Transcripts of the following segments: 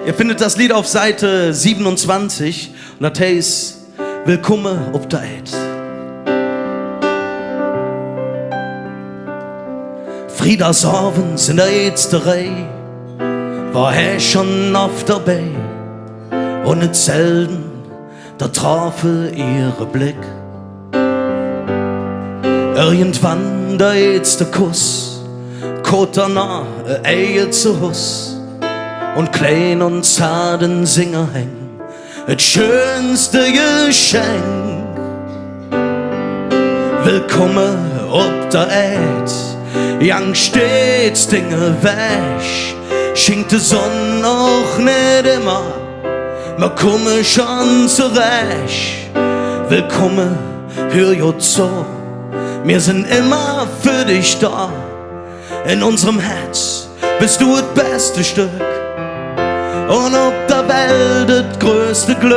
Ihr findet das Lied auf Seite 27 und das heißt Willkommen op der Eid. Friedagsabends in der Eidsterei war er schon oft dabei und nicht selten, da traf ihre Blick. Irgendwann der erste Kuss, kot danach Ehe zu Huss und klein und zarten Singer hängen, das schönste Geschenk. Willkommen ob der Eid, Young stets Dinge wäsch, schenkt die Sonne auch nicht immer, man komme schon zurecht. Willkommen, hör jo zu, wir sind immer für dich da. In unserem Herz bist du das beste Stück und auf der Welt das größte Glück.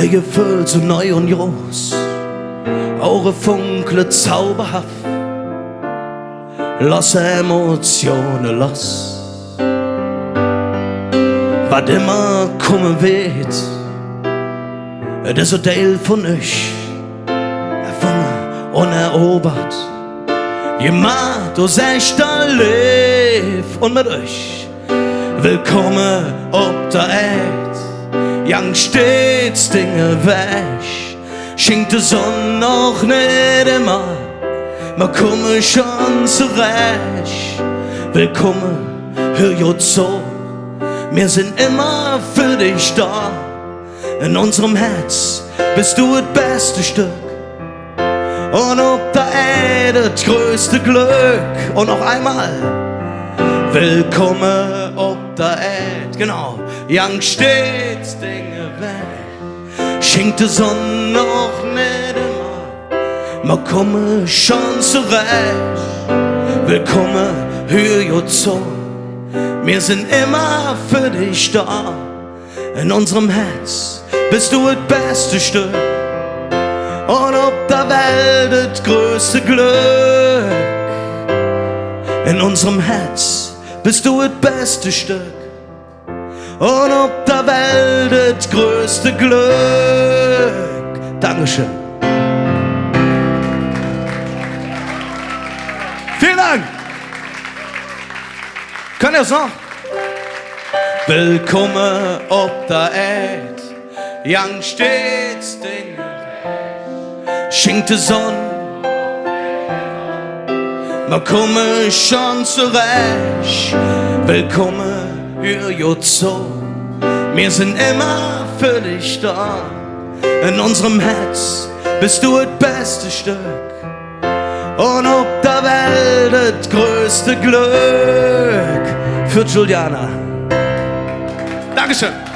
Ihr Gefühl so neu und groß, eure Funkle zauberhaft, lass Emotionen los. Was immer kommen wird, das ist ein Teil von euch, erfunden und erobert. Ihr macht uns echt ein Leben und mit euch willkommen ob der Eid. Young stets Dinge wäsch, schenkt die Sonne auch nicht immer, man komme schon zurecht. Willkommen, hör jo zu, wir sind immer für dich da. In unserem Herz bist du das beste Stück und ob der Erde das größte Glück. Und noch einmal, willkommen ob der Erde, genau. Young stets Dinge weg, schenkt die Sonne noch nicht immer, man komme schon zurecht. Willkommen, hör jo zu, wir sind immer für dich da. In unserem Herz bist du das beste Stück und ob der Welt das größte Glück. In unserem Herz bist du das beste Stück und ob der Welt das größte Glück. Dankeschön. Vielen Dank. Könnt ihr es noch? Willkommen ob der Eid, Young stets Dinge, schenkt die Sonne, man komme schon zurecht. Willkommen, hör jo zu, wir sind immer für dich da. In unserem Herz bist du das beste Stück und ob der Welt das größte Glück. Für Juliana. Dankeschön.